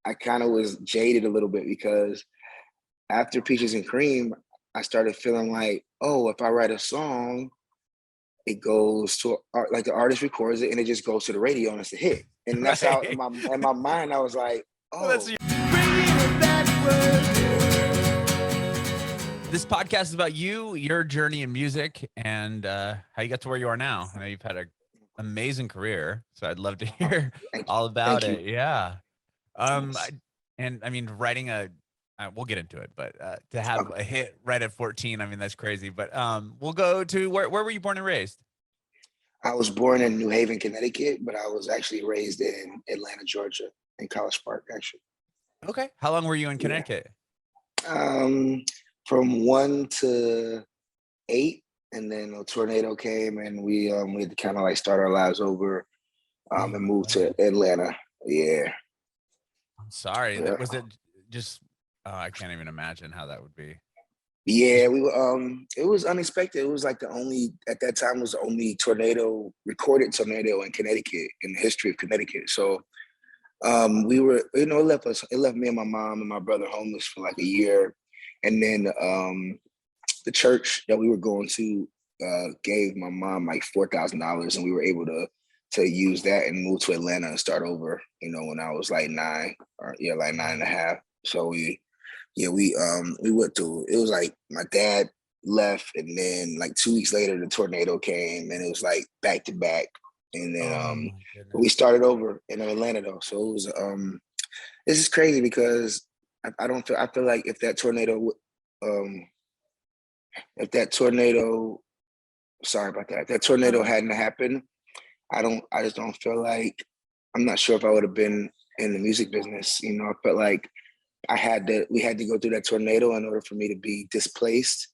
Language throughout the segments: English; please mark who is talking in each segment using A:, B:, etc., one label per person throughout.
A: I kind of was jaded a little bit because after Peaches and Cream, I started feeling like, oh, if I write a song, it goes to like the artist records it and it just goes to the radio and it's a hit. And that's how in my mind I was like, oh.
B: This podcast is about you, your journey in music, and how you got to where you are now. I know you've had an amazing career, so I'd love to hear all about it. Yeah. I mean, writing we'll get into it, but to have a hit right at 14, I mean, that's crazy. But we'll go to where were you born and raised?
A: I was born in New Haven, Connecticut, but I was actually raised in Atlanta, Georgia, in College Park, actually.
B: Okay. How long were you in Connecticut?
A: From 1 to 8, and then a tornado came, and we had to kind of like start our lives over, and move to Atlanta. Yeah.
B: I'm sorry. Yeah. Was it just? I can't even imagine how that would be.
A: Yeah, we were. It was unexpected. It was like at that time was the only recorded tornado in Connecticut in the history of Connecticut. So, we were, it left me and my mom and my brother homeless for like a year, and then the church that we were going to gave my mom like $4,000, and we were able to use that and move to Atlanta and start over. When I was like 9 like 9.5. So we went through. It was like my dad left, and then like 2 weeks later the tornado came, and it was like back to back. And then we started over in Atlanta though. So it was this is crazy because I feel like if that tornado sorry about that. If that tornado hadn't happened, I just don't feel like, I'm not sure if I would have been in the music business. I felt like we had to go through that tornado in order for me to be displaced,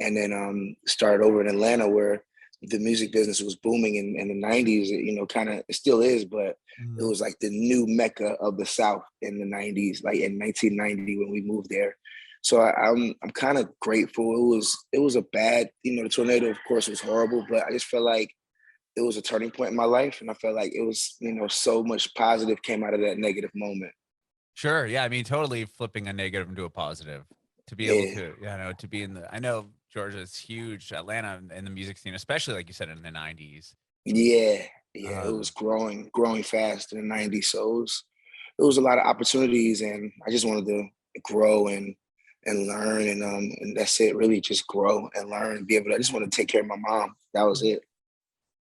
A: and then start over in Atlanta where the music business was booming in the 90s. It still is, but it was like the new mecca of the South in the 90s, like in 1990 when we moved there. So I'm kind of grateful. It was a bad, the tornado of course was horrible, but I just felt like it was a turning point in my life, and I felt like it was, so much positive came out of that negative moment.
B: Sure. Yeah. I mean, totally flipping a negative into a positive to be able to, to be I know Georgia is huge, Atlanta in the music scene, especially like you said, in the 90s.
A: Yeah. It was growing fast in the 90s. So it was a lot of opportunities, and I just wanted to grow and learn. And that's it, really, just grow and learn and be able to, I just want to take care of my mom. That was it.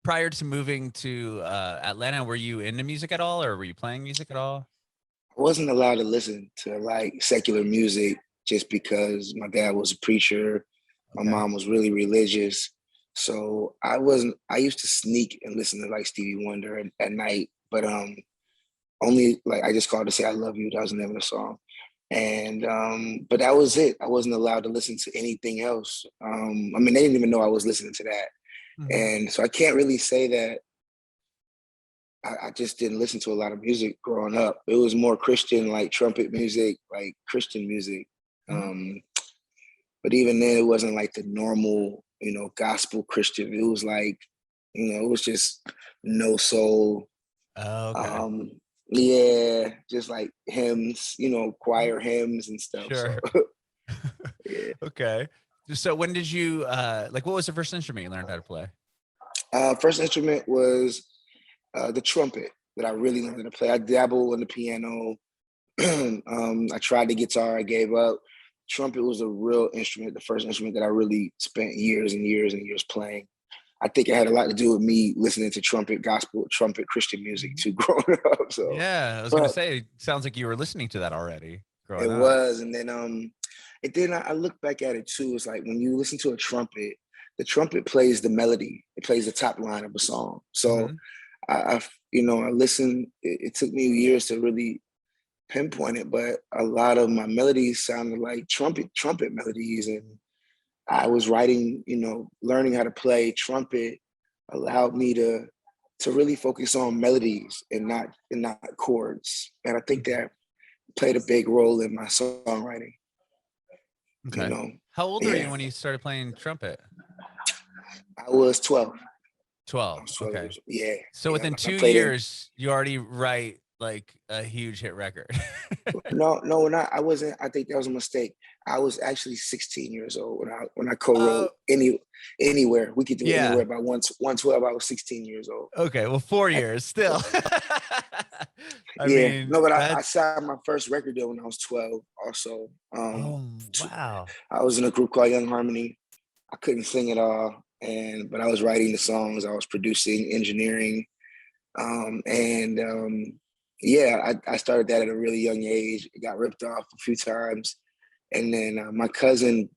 B: Prior to moving to Atlanta, were you into music at all, or were you playing music at all?
A: I wasn't allowed to listen to like secular music just because my dad was a preacher. My mom was really religious. So I used to sneak and listen to like Stevie Wonder at night, but only like I Just Called to Say I Love You. That was the name of the song. And but that was it. I wasn't allowed to listen to anything else. I mean, they didn't even know I was listening to that. And so I can't really say that I just didn't listen to a lot of music growing up. It was more Christian, like trumpet music, like Christian music. But even then, it wasn't like the normal, gospel Christian. It was like, it was just no soul.
B: Oh, okay.
A: Yeah, just like hymns, choir hymns and stuff.
B: Sure.
A: So, yeah.
B: Okay. So when did you what was the first instrument you learned how to play?
A: First instrument was the trumpet that I really learned how to play. I dabbled on the piano. I tried the guitar, I gave up. Trumpet was a real instrument, the first instrument that I really spent years and years and years playing. I think it had a lot to do with me listening to gospel, trumpet, Christian music too, growing up. So
B: yeah, I was gonna say, it sounds like you were listening to that already growing up.
A: It was, and then I look back at it too. It's like when you listen to a trumpet, the trumpet plays the melody. It plays the top line of a song. So I listened. It took me years to really pinpoint it, but a lot of my melodies sounded like trumpet melodies, and I was writing. Learning how to play trumpet allowed me to really focus on melodies and not chords, and I think that played a big role in my songwriting.
B: Okay. How old were you when you started playing trumpet?
A: I was 12.
B: 12. Okay.
A: Yeah.
B: So within 2 years, you already write like a huge hit record.
A: No, I wasn't. I think that was a mistake. I was actually 16 years old when I
B: Oh,
A: co-wrote anywhere. We could do
B: yeah.
A: anywhere by 112. I was 16 years old.
B: Okay, well, 4 years still. I
A: Yeah,
B: mean,
A: no, but I
B: that's
A: signed my first record deal when I was 12. Also,
B: oh, wow.
A: I was in a group called Young Harmony. I couldn't sing at all, but I was writing the songs. I was producing, engineering, and yeah, I started that at a really young age. It got ripped off a few times, and then my cousin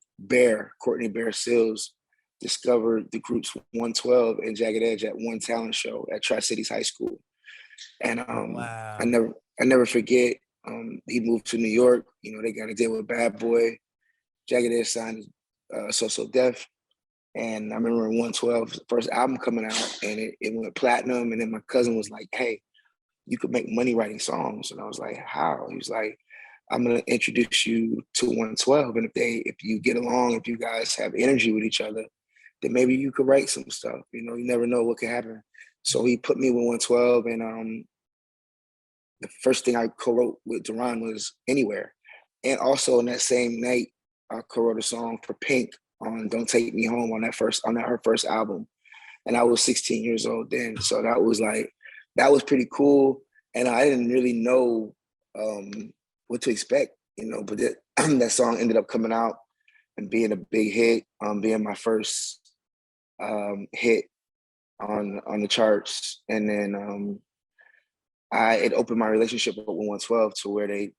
A: Courtney Bear Sills, discovered the groups 112 and Jagged Edge at one talent show at Tri Cities High School, and I
B: Wow.
A: never I never forget. He moved to New York. You know, they got a deal with Bad Boy. Jagged Edge signed So So Def. And I remember 112's first album coming out, and it went platinum. And then my cousin was like, "Hey, you could make money writing songs." And I was like, "How?" He was like, "I'm gonna introduce you to 112, and if you get along, if you guys have energy with each other, then maybe you could write some stuff. You know, you never know what could happen." So he put me with 112, and the first thing I co-wrote with Duran was Anywhere. And also in that same night, I co-wrote a song for Pink on Don't Take Me Home on her first album. And I was 16 years old then. So that was pretty cool. And I didn't really know what to expect, you know, but that song ended up coming out and being a big hit, being my first hit on the charts. And then it opened my relationship with 112 to where they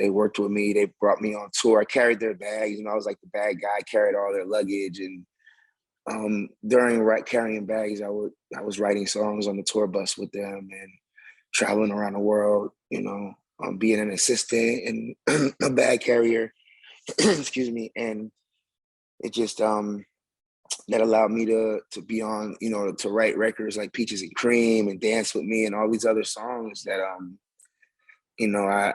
A: worked with me. They brought me on tour. I carried their bags. You know, I was like the bad guy. I carried all their luggage, and during carrying bags, I was writing songs on the tour bus with them and traveling around the world. You know, being an assistant and a bag carrier. Excuse me, and it just that allowed me to be on, you know, to write records like Peaches and Cream and Dance with Me and all these other songs that you know, I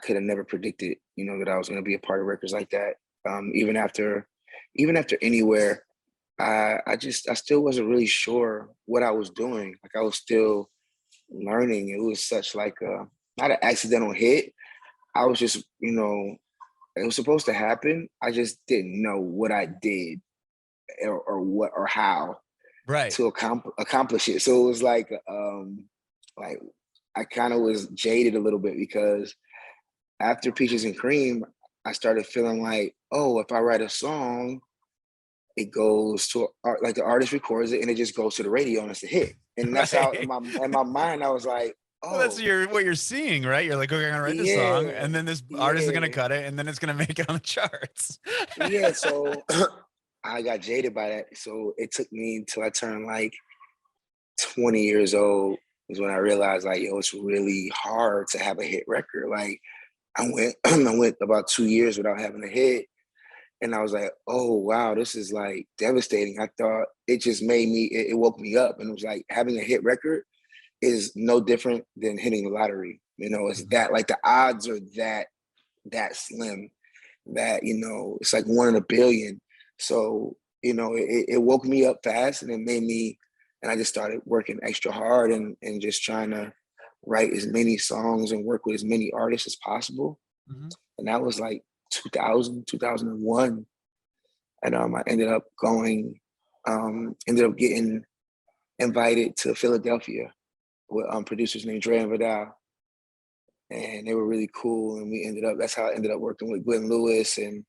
A: could have never predicted, you know, that I was gonna be a part of records like that. Even after Anywhere, I still wasn't really sure what I was doing. Like I was still learning. It was such like a not an accidental hit. I was just, you know, it was supposed to happen. I just didn't know what I did or what or how
B: Right.
A: to accomplish it. So it was like I kind of was jaded a little bit because after Peaches and Cream, I started feeling like, oh, if I write a song, it goes to like the artist records it and it just goes to the radio and it's a hit. And that's how
B: Right.
A: in my mind I was like,
B: Well, that's
A: oh
B: what you're seeing, right? You're like, okay, I'm gonna write this song,
A: yeah,
B: and then this artist is gonna
A: yeah,
B: cut it, and then it's gonna make it on the charts.
A: yeah. So I got jaded by that. So it took me until I turned like 20 years old is when I realized like, yo, it's really hard to have a hit record. Like I went about 2 years without having a hit. And I was like, oh wow, this is like devastating. I thought it just it woke me up. And it was like having a hit record is no different than hitting the lottery. You know, it's
B: Mhm.
A: that like the odds are that slim that, you know, it's like 1 in 1 billion. So, you know, it woke me up fast and it made me, and I just started working extra hard and just trying to write as many songs and work with as many artists as possible.
B: Mhm.
A: And that was like 2000, 2001. And I ended up getting invited to Philadelphia with producers named Dre and Vidal. And they were really cool. And that's how I ended up working with Glenn Lewis and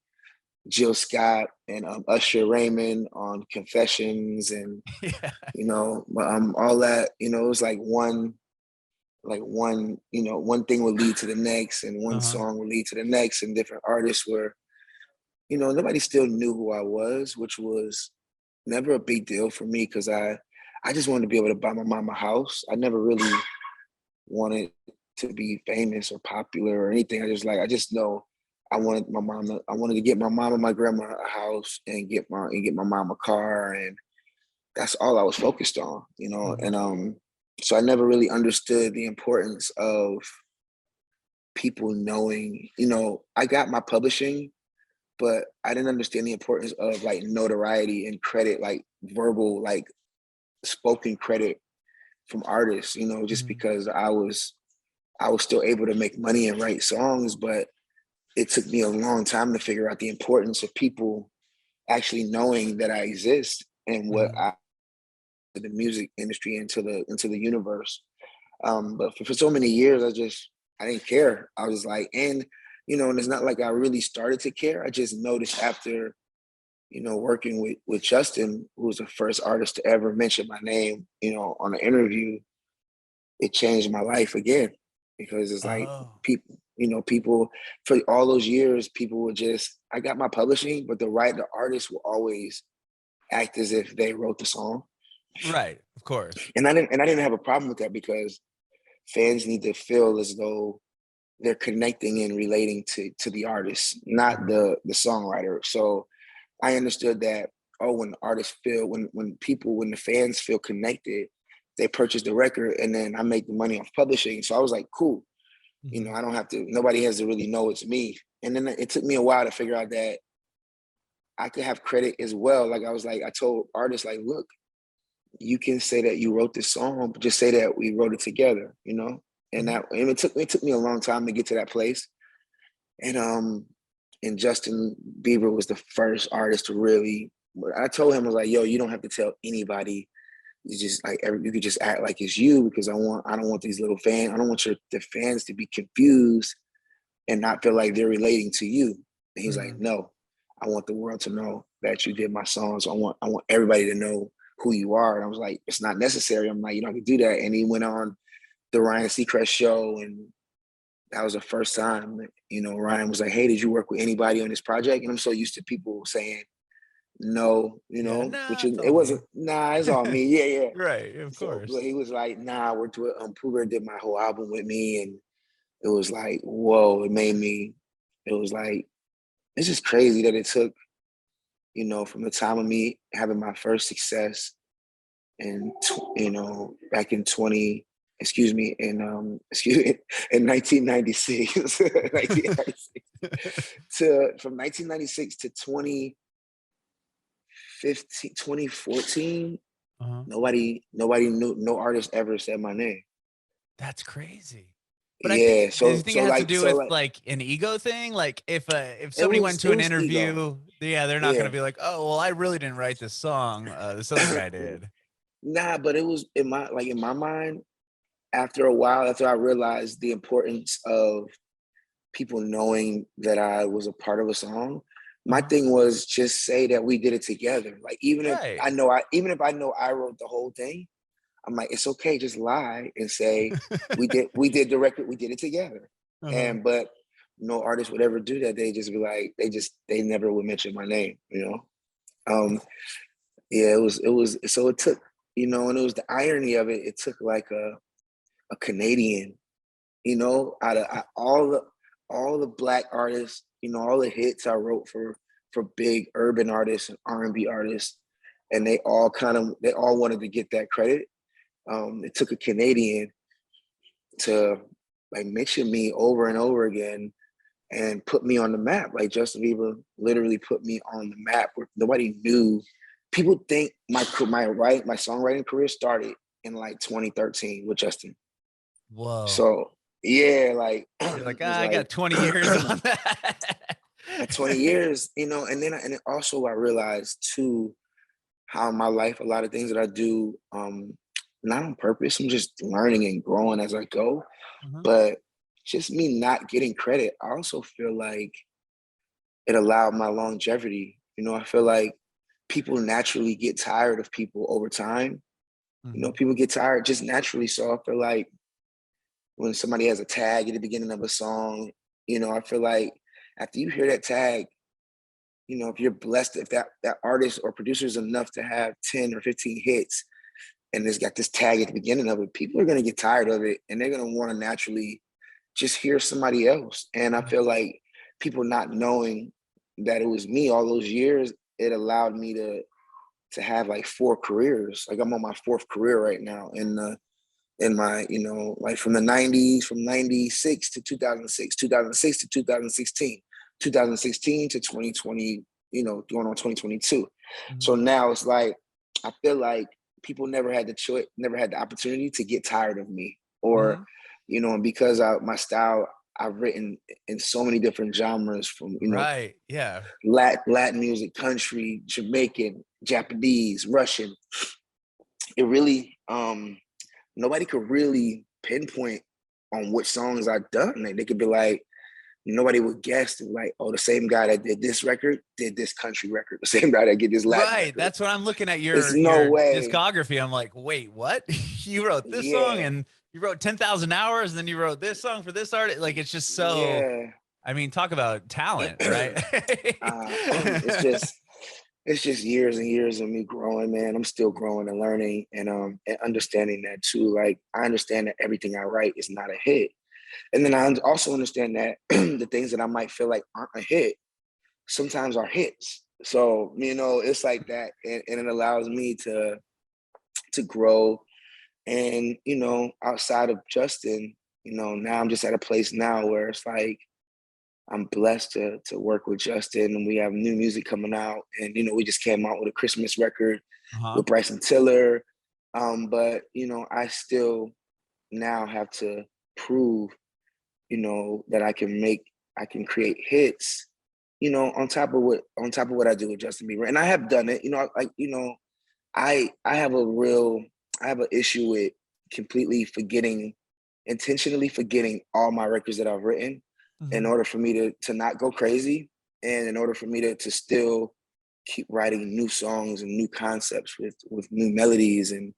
A: Jill Scott and Usher Raymond on Confessions and,
B: Yeah.
A: you know, all that, you know, it was you know, one thing would lead to the next and one
B: Uh-huh.
A: song would lead to the next and different artists were, you know, nobody still knew who I was, which was never a big deal for me because I just wanted to be able to buy my mom a house. I never really wanted to be famous or popular or anything. I just know I wanted to get my mom and my grandma a house and get my mom a car, and that's all I was focused on, you know.
B: Mhm.
A: And so I never really understood the importance of people knowing, you know, I got my publishing, but I didn't understand the importance of like notoriety and credit, like verbal, like spoken credit from artists, you know, just
B: Mhm.
A: because I was still able to make money and write songs, but it took me a long time to figure out the importance of people actually knowing that I exist and what
B: Mhm.
A: I the music industry into the universe. But for so many years, I didn't care. I was like, and you know, and it's not like I really started to care. I just noticed after, you know, working with Justin, who was the first artist to ever mention my name, you know, on an interview, it changed my life again because it's like
B: Oh,
A: people, you know, people for all those years, people would just I got my publishing, but the artist will always act as if they wrote the song.
B: right. Of course.
A: And I didn't have a problem with that because fans need to feel as though they're connecting and relating to the artist, not
B: Mhm.
A: the songwriter. So I understood that, oh, when artists feel when the fans feel connected, they purchase the record and then I make the money off publishing. So I was like, cool, you know,
B: Mhm.
A: I don't have to, nobody has to really know it's me. And then it took me a while to figure out that I could have credit as well. Like I was like, I told artists, like, look, you can say that you wrote this song, but just say that we wrote it together, you know?
B: Mhm.
A: And it took me a long time to get to that place. And and Justin Bieber was the first artist to really I told him, I was like, yo, you don't have to tell anybody. You just like you could just act like it's you because I don't want these little fans, I don't want the fans to be confused and not feel like they're relating to you. And he's like,
B: Mhm.
A: no, I want the world to know that you did my song. So I want everybody to know who you are. And I was like, it's not necessary. I'm like, you don't have to do that. And he went on the Ryan Seacrest show, and that was the first time that, you know, Ryan was like, hey, did you work with anybody on this project? And I'm so used to people saying no, you
B: Yeah.
A: know,
B: Nah,
A: which
B: it's
A: it
B: all me.
A: wasn't, nah, it's all me. Yeah, yeah.
B: Right. Of
A: So but
B: course.
A: he was like, nah, I worked with Pooh Bear did my whole album with me. And it was like, whoa, it was like, it's just crazy that it took, you know, from the time of me having my first success and, you know, back in 20, excuse me, excuse me, in 1996, 1996 to from 1996 to 2015, 2014,
B: Uh-huh.
A: nobody knew, no artist ever said my name.
B: That's crazy. But I think,
A: Yeah.
B: do you think it has to do
A: So
B: with
A: like,
B: like an ego thing? Like if somebody went to
A: it
B: an
A: was ego.
B: interview, yeah, they're not gonna
A: Yeah.
B: be like, oh, well, I really didn't write this song. This other guy did.
A: Nah, but it was in my mind, after a while, after I realized the importance of people knowing that I was a part of a song, my
B: Uh-huh.
A: thing was just say that we did it together. Like
B: Right.
A: even if I know I wrote the whole thing, I'm like, it's okay, just lie and say we did the record, we did it together.
B: Uh-huh.
A: And but no artist would ever do that. They just be like, they never would mention my name, you know. Um yeah, it was so it took, you know, and it was the irony of it, it took like a Canadian, you know, all the black artists, you know, all the hits I wrote for big urban artists and R&B artists, and they all wanted to get that credit. It took a Canadian to like mention me over and over again and put me on the map. Like Justin Bieber literally put me on the map where nobody knew. People think my songwriting career started in like 2013 with Justin.
B: Whoa.
A: So yeah, like
B: You're like,
A: it was
B: I
A: like
B: got 20 years on that.
A: at 20 years, you know, and then also I realized too how my life, a lot of things that I do, not on purpose, I'm just learning and growing as I go.
B: Uh-huh.
A: But just me not getting credit, I also feel like it allowed my longevity. You know, I feel like people naturally get tired of people over time. You know,
B: Mhm.
A: people get tired just naturally. So I feel like when somebody has a tag at the beginning of a song, you know, I feel like after you hear that tag, you know, if you're blessed, if that artist or producer is enough to have 10 or 15 hits and it's got this tag at the beginning of it, people are gonna get tired of it and they're gonna want to naturally just hear somebody else. And I feel like people not knowing that it was me all those years, it allowed me to have like four careers. Like I'm on my fourth career right now in my, you know, like from the 90s, from 96 to 2006, 2006 to 2016, 2016 to 2020, you know, going on 2022. So
B: Mhm.
A: now it's like, I feel like people never had the choice, never had the opportunity to get tired of me, or, you know, and because my style, I've written in so many different genres, from, you know,
B: Right. Yeah.
A: Latin music, country, Jamaican, Japanese, Russian. It really, nobody could really pinpoint on which songs I've done. Like, they could be like, nobody would guess, like, oh, the same guy that did this record did this country record. The same guy that did this Latin
B: Right.
A: record.
B: That's what I'm looking at
A: It's
B: your
A: no way.
B: discography. I'm like, wait, what? You wrote this song,
A: Yeah,
B: and you wrote 10,000 hours, and then you wrote this song for this artist. Like, it's just so,
A: yeah.
B: I mean, talk about talent, right?
A: It's just years and years of me growing, man. I'm still growing and learning, and understanding that too. Like, I understand that everything I write is not a hit. And then I also understand that the things that I might feel like aren't a hit sometimes are hits. So, you know, it's like that. And it allows me to grow. And, you know, outside of Justin, you know, now I'm just at a place now where it's like, I'm blessed to work with Justin, and we have new music coming out. And, you know, we just came out with a Christmas record with Bryson Tiller. But, you know, I still now have to prove, you know, that I can create hits, you know, on top of what I do with Justin Bieber. And I have done it, you know, like, you know, I have an issue with completely intentionally forgetting all my records that I've written, in order for me to not go crazy, and in order for me to still keep writing new songs and new concepts with new melodies and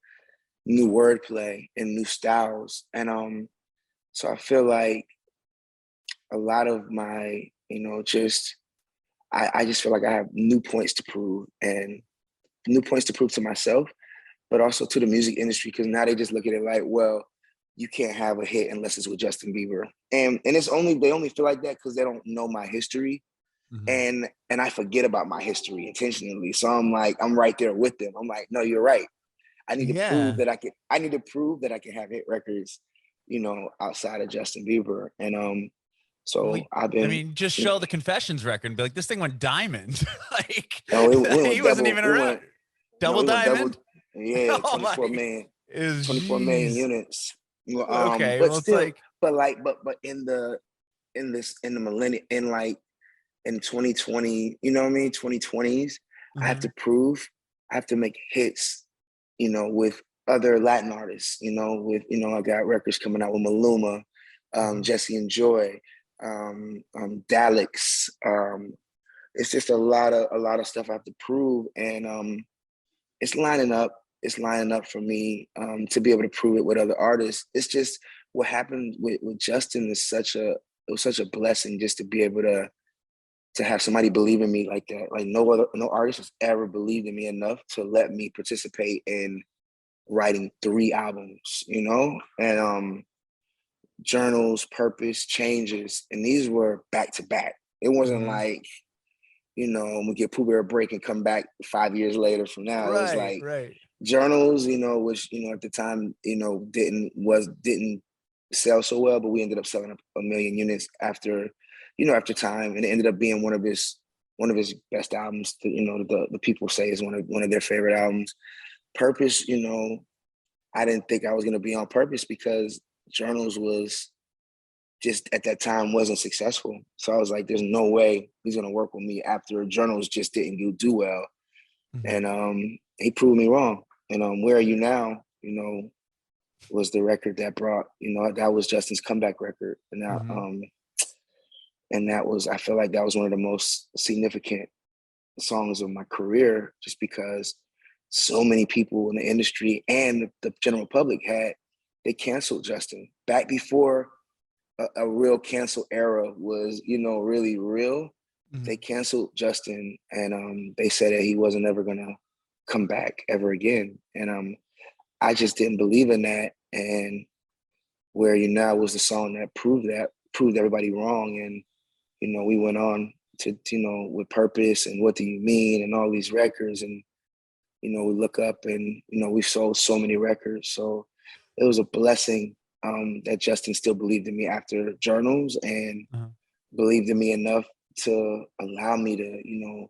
A: new wordplay and new styles. And so I feel like a lot of my, you know, I just feel like I have new points to prove, and new points to prove to myself, but also to the music industry, because now they just look at it like, well, you can't have a hit unless it's with Justin Bieber. And they only feel like that because they don't know my history. And I forget about my history intentionally. So I'm like, I'm right there with them. I'm like, no, you're right. I need to prove that I need to prove that I can have hit records, you know, outside of Justin Bieber. And so I've been,
B: I mean, just show the Confessions record and be like, this thing went diamond. Like,
A: he
B: wasn't even around. Double diamond?
A: Yeah,
B: Oh
A: 24
B: my,
A: million,
B: is
A: 24 million
B: geez.
A: units.
B: Okay,
A: But
B: well, it's
A: still,
B: like,
A: but in the millennium, in 2020, you know what I mean? 2020s, I have to prove, I have to make hits, you know, with other Latin artists, you know, I got records coming out with Maluma, Jesse and Joy, Daleks. It's just a lot of stuff I have to prove. And it's lining up. It's lining up for me to be able to prove it with other artists. It's just what happened with Justin is it was such a blessing, just to be able to have somebody believe in me like that. Like, no artist has ever believed in me enough to let me participate in writing 3 albums, you know? And Journals, Purpose, Changes, and these were back to back. It wasn't like, you know, we get Poo Bear a break and come back 5 years later from now. It was like Journals, you know, which, you know, at the time, you know, didn't sell so well, but we ended up selling 1 million units after time, and it ended up being one of his best albums. You know, the people say is one of their favorite albums. Purpose, you know, I didn't think I was going to be on Purpose because Journals was just at that time wasn't successful. So I was like, there's no way he's going to work with me after Journals just didn't do well. And he proved me wrong. And Where Are You Now, you know, was the record that brought, you know, that was Justin's comeback record. And that was, I feel like that was one of the most significant songs of my career, just because so many people in the industry and the general public they canceled Justin back before a real cancel era was, you know, really real. They canceled Justin, and they said that he wasn't ever gonna come back ever again. And I just didn't believe in that. And Where You Now was the song that proved everybody wrong. And, you know, we went on to, you know, with Purpose and What Do You Mean and all these records. And, you know, we look up and, you know, we sold so many records. So it was a blessing that Justin still believed in me after Journals, and believed in me enough to allow me to, you know,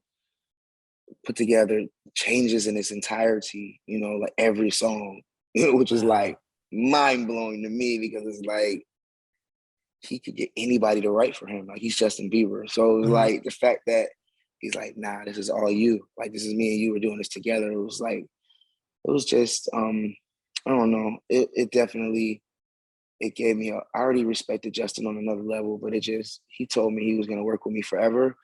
A: put together changes in its entirety, you know, like every song, which is like mind blowing to me because it's like he could get anybody to write for him. Like he's Justin Bieber. So it was like the fact that he's like, nah, this is all you. Like this is me and you, we're doing this together. It was like, it was just I don't know. It definitely it gave me I already respected Justin on another level, but he told me he was gonna work with me forever.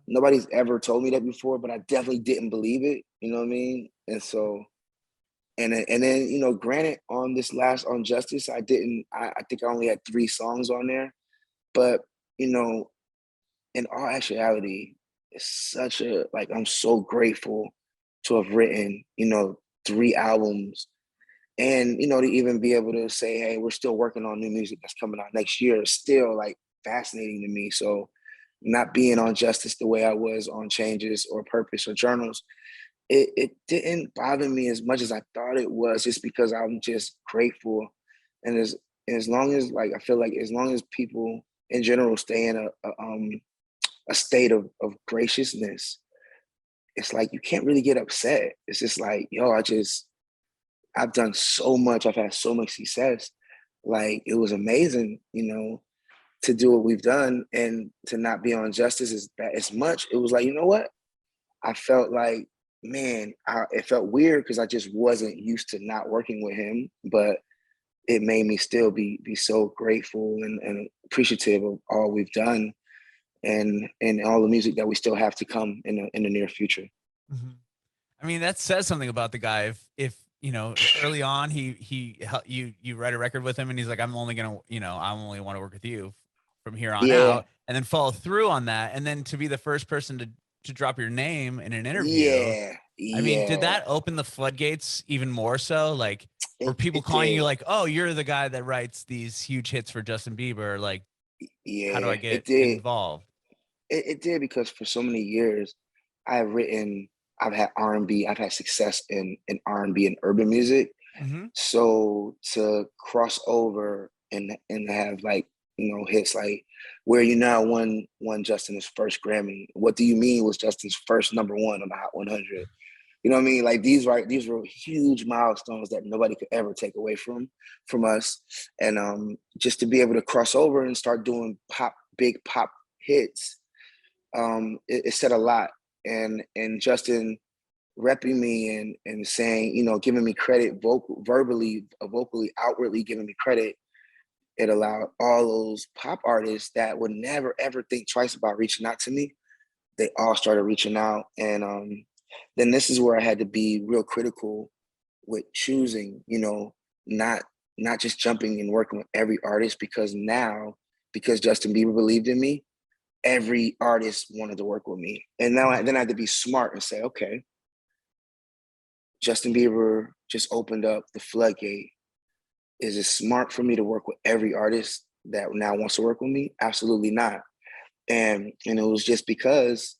A: Nobody's ever told me that before, but I definitely didn't believe it. You know what I mean? And so, and then you know, granted, on this last on Justice, I didn't. I think I only had 3 songs on there, but you know, in all actuality, it's such a like I'm so grateful to have written, you know, 3 albums, and you know, to even be able to say, hey, we're still working on new music that's coming out next year is still like fascinating to me. So not being on Justice the way I was on Changes or Purpose or Journals, it didn't bother me as much as I thought it was, just because I'm just grateful. And as long as like I feel like as long as people in general stay in a state of graciousness, it's like you can't really get upset. It's just like, yo, I've done so much, I've had so much success. Like it was amazing, you know, to do what we've done and to not be on Justice as much. It was like, you know what? I felt like, man, it felt weird because I just wasn't used to not working with him, but it made me still be so grateful and appreciative of all we've done and all the music that we still have to come in the near future.
B: I mean, that says something about the guy. If you know, early on, you write a record with him, and he's like, I'm only gonna, you know, I only want to work with you from here on
A: Yeah,
B: out, and then follow through on that, and then to be the first person to drop your name in an interview.
A: yeah,
B: I mean, did
A: yeah.
B: that open the floodgates even more so? Like, were people
A: It
B: calling you
A: did.
B: like, "Oh, you're the guy that writes these huge hits for Justin Bieber"? Like, how do I
A: Yeah, it
B: get
A: did.
B: involved?
A: It did because for so many years, I've written, I've had R&B, I've had success in R&B and urban music.
B: Mm-hmm.
A: So to cross over and have like, you know, hits like Where You Now won Justin's first Grammy. What Do You Mean was Justin's first #1 on the Hot 100. You know what I mean? Like these were huge milestones that nobody could ever take away from us. And just to be able to cross over and start doing big pop hits, it said a lot. And Justin repping me and saying, you know, giving me credit vocally, outwardly giving me credit, it allowed all those pop artists that would never ever think twice about reaching out to me. They all started reaching out. And then this is where I had to be real critical with choosing, you know, not just jumping and working with every artist, because Justin Bieber believed in me, every artist wanted to work with me. And then I had to be smart and say, okay, Justin Bieber just opened up the floodgate. Is it smart for me to work with every artist that now wants to work with me? Absolutely not. And it was just because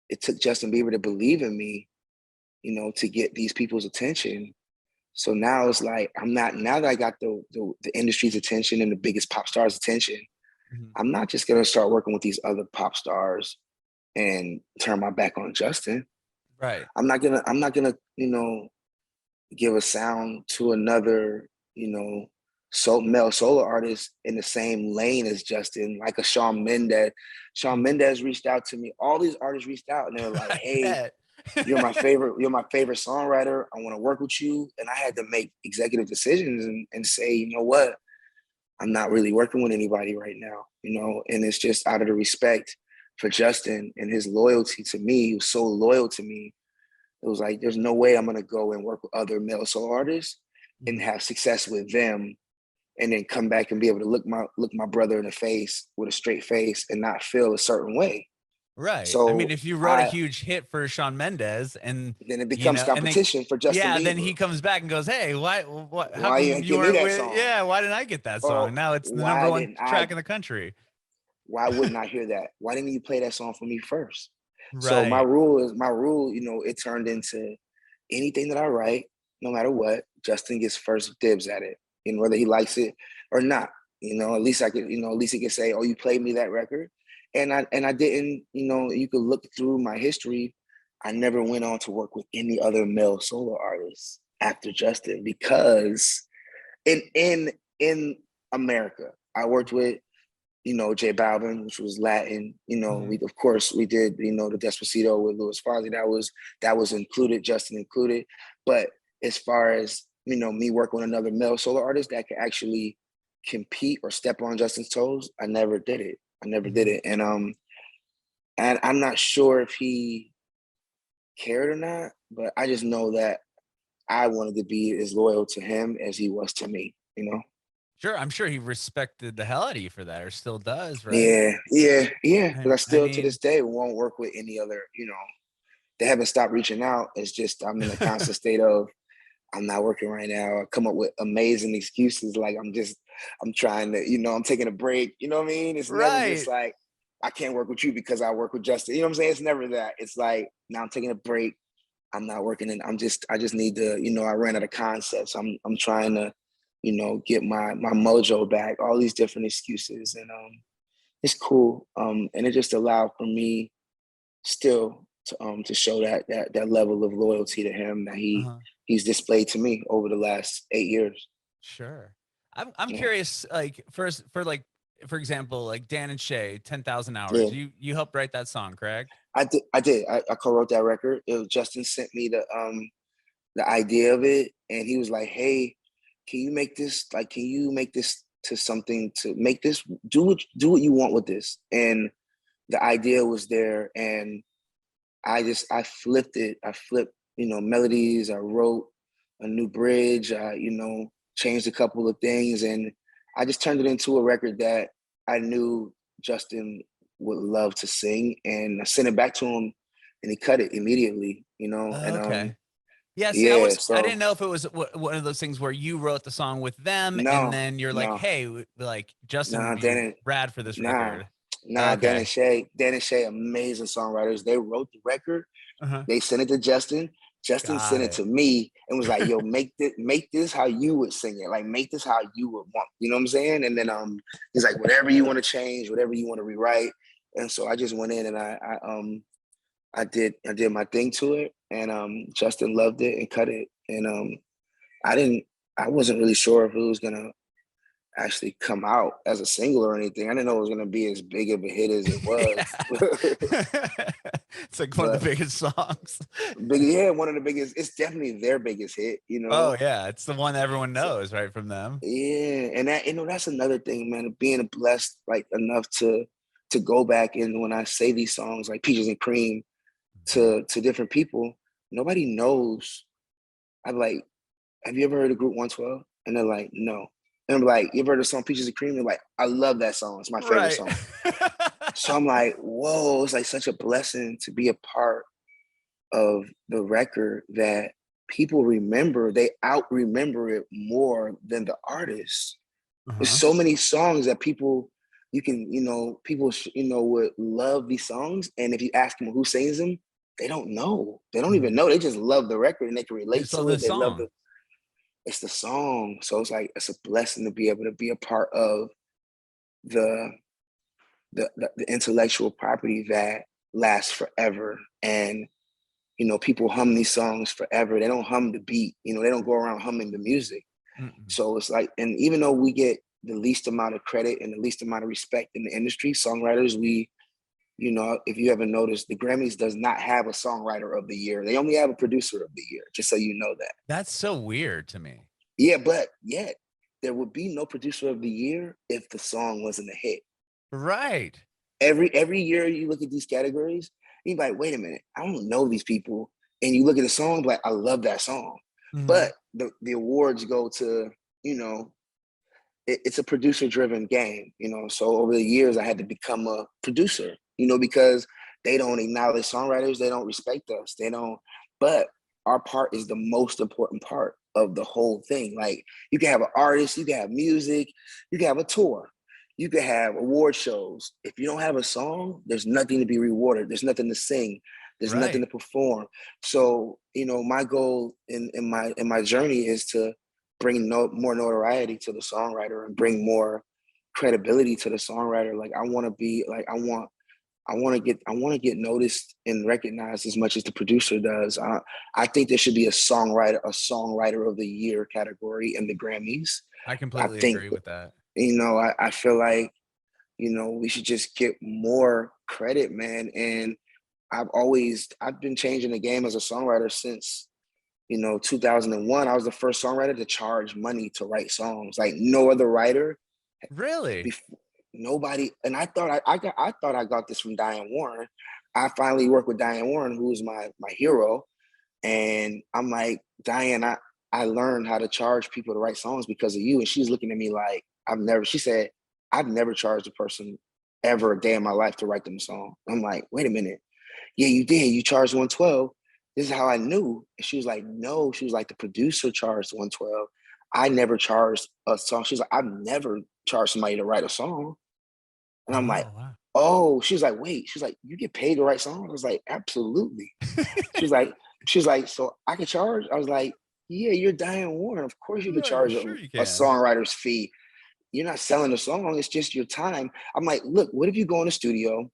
A: it took Justin Bieber to believe in me, you know, to get these people's attention. So now it's like now that I got the industry's attention and the biggest pop stars' attention, I'm not just gonna start working with these other pop stars and turn my back on Justin.
B: Right.
A: I'm not gonna, you know, give a sound to another, you know, male solo artist in the same lane as Justin, like a Shawn Mendes. Shawn Mendes reached out to me. All these artists reached out and they were like,
B: I
A: hey,
B: bet.
A: you're my favorite songwriter. I want to work with you. And I had to make executive decisions and say, you know what? I'm not really working with anybody right now, you know, and it's just out of the respect for Justin and his loyalty to me. He was so loyal to me. It was like, there's no way I'm gonna go and work with other male solo artists and have success with them, and then come back and be able to look my brother in the face with a straight face and not feel a certain way.
B: Right. I mean,
A: So
B: if you wrote a huge hit for Shawn Mendes and,
A: then it
B: you
A: becomes
B: know, and then,
A: competition for Justin
B: yeah, then
A: Bieber.
B: he comes back and goes, "Hey, how
A: Why you
B: come
A: ain't
B: you
A: give me
B: weren't
A: that
B: with,
A: song?
B: yeah, why didn't I get that
A: Or
B: song? Now it's the number
A: why
B: one
A: didn't
B: track
A: I?
B: in the country."
A: Why wouldn't I hear that? Why didn't you play that song for me first? So
B: Right.
A: my rule, you know, it turned into anything that I write, no matter what, Justin gets first dibs at it, and whether he likes it or not. You know, at least I could, you know, at least he could say, "Oh, you played me that record," and I didn't. You know, you could look through my history. I never went on to work with any other male solo artists after Justin, because in America, I worked with, J Balvin, which was Latin. We of course we did, the Despacito with Louis Fonsi. That was included, Justin included. But as far as, me working with another male solo artist that could actually compete or step on Justin's toes, I never did it. And I'm not sure if he cared or not, but I just know that I wanted to be as loyal to him as he was to me,
B: Sure, I'm sure he respected the hell out of you for that, or still does, right?
A: Yeah. Because I
B: I
A: still to
B: mean,
A: this day won't work with any other, they haven't stopped reaching out. It's just I'm in a constant state of, I'm not working right now. I come up with amazing excuses like I'm trying to, I'm taking a break. You know what I mean? It's never just
B: right.
A: like, I can't work with you because I work with Justin. You know what I'm saying? It's never that. It's like, now I'm taking a break. I'm not working, and I just need to, I ran out of concepts. I'm trying to, get my mojo back, all these different excuses. And it's cool. And it just allowed for me still to show that level of loyalty to him that he's displayed to me over the last 8 years.
B: Sure. I'm
A: Yeah.
B: curious, like first for example, like Dan and Shay, 10,000 hours.
A: Yeah.
B: You helped write that song, correct?
A: I co-wrote that record. It was Justin sent me the idea of it, and he was like, "Hey, can you make this to something, to make this, do what you want with this?" And the idea was there, and I flipped it. I flipped, melodies. I wrote a new bridge. I, changed a couple of things, and I just turned it into a record that I knew Justin would love to sing. And I sent it back to him, and he cut it immediately. And
B: Okay. Yeah, see,
A: yeah.
B: I
A: So
B: didn't know if it was one of those things where you wrote the song with them and
A: no,
B: then you're like,
A: no,
B: "Hey, like Justin
A: nah,
B: would be
A: Dan
B: rad for this
A: nah,
B: record."
A: nah.
B: Okay.
A: Dan and Shay, amazing songwriters. They wrote the record.
B: Uh-huh.
A: They sent it to Justin. Justin
B: Got
A: sent it
B: it.
A: to me and was like, "Yo, make this how you would sing it. Like, make this how you would want." You know what I'm saying? And then he's like, "Whatever you want to change, whatever you want to rewrite." And so I just went in and I did my thing to it, and Justin loved it and cut it. And I didn't I wasn't really sure if it was gonna actually come out as a single or anything. I didn't know it was gonna be as big of a hit as it was.
B: It's like one of the
A: But
B: biggest songs.
A: yeah, one of the biggest. It's definitely their biggest hit.
B: Oh yeah, it's the one that everyone
A: So,
B: knows, right, from them.
A: yeah, and that, that's another thing, man. Being blessed like enough to go back, and when I say these songs like Peaches and Cream to different people, nobody knows. I'm like, "Have you ever heard of Group 112?" And they're like, "No." And I'm like, "You ever heard the song Peaches and Cream?" They're like, "I love that song. It's my favorite
B: Right.
A: song." So I'm like, whoa, it's like such a blessing to be a part of the record that people remember. They out remember it more than the artist. There's
B: Uh-huh.
A: so many songs that people, you can, people, would love these songs. And if you ask them who sings them, they don't know. They don't even
B: Mhm.
A: know. They just love the record and they can
B: They
A: relate
B: just love
A: to it.
B: this
A: They love
B: song.
A: it's the song. So it's like, it's a blessing to be able to be a part of the the intellectual property that lasts forever. And people hum these songs forever. They don't hum the beat. They don't go around humming the music.
B: Mm-mm.
A: So it's like, and even though we get the least amount of credit and the least amount of respect in the industry, songwriters, if you ever noticed, the Grammys does not have a songwriter of the year. They only have a producer of the year, just so you know that.
B: That's so weird to me.
A: Yeah, but yet there would be no producer of the year if the song wasn't a hit.
B: Right.
A: Every year you look at these categories, you're like, wait a minute, I don't know these people. And you look at the song, like, I love that song.
B: Mhm.
A: But the awards go to, it's a producer driven game. So over the years, I had to become a producer, because they don't acknowledge songwriters, they don't respect us, they don't. But our part is the most important part of the whole thing. Like, you can have an artist, you can have music, you can have a tour, you can have award shows. If you don't have a song, there's nothing to be rewarded. There's nothing to sing. There's nothing
B: Right.
A: to perform. So, my goal in my journey is to bring more notoriety to the songwriter and bring more credibility to the songwriter. Like, I want to be like, I want I want to get noticed and recognized as much as the producer does. I think there should be a songwriter of the year category in the Grammys.
B: I
A: I
B: completely
A: think,
B: agree with that.
A: I feel like, we should just get more credit, man. And I've been changing the game as a songwriter since, 2001. I was the first songwriter to charge money to write songs. Like no other writer,
B: Really?
A: before, nobody. And I thought I got this from Diane Warren. I finally worked with Diane Warren, who is my hero. And I'm like, Diane, I learned how to charge people to write songs because of you. And she's looking at me like, she said, I've never charged a person ever a day in my life to write them a song. I'm like, wait a minute. Yeah, you did. You charged 112. This is how I knew. And she was like, no. She was like, the producer charged 112. I never charged a song. She's like, I've never charged somebody to write a song. And I'm like,
B: Oh, wow.
A: oh, she's like, wait. She's like, you get paid to write songs? I was like, absolutely. She's like, so I can charge? I was like, yeah, you're Diane Warren. Of course you could
B: Yeah,
A: charge
B: sure you
A: a
B: can.
A: songwriter's fee. You're not selling a song, it's just your time. I'm like, look, what if you go in the studio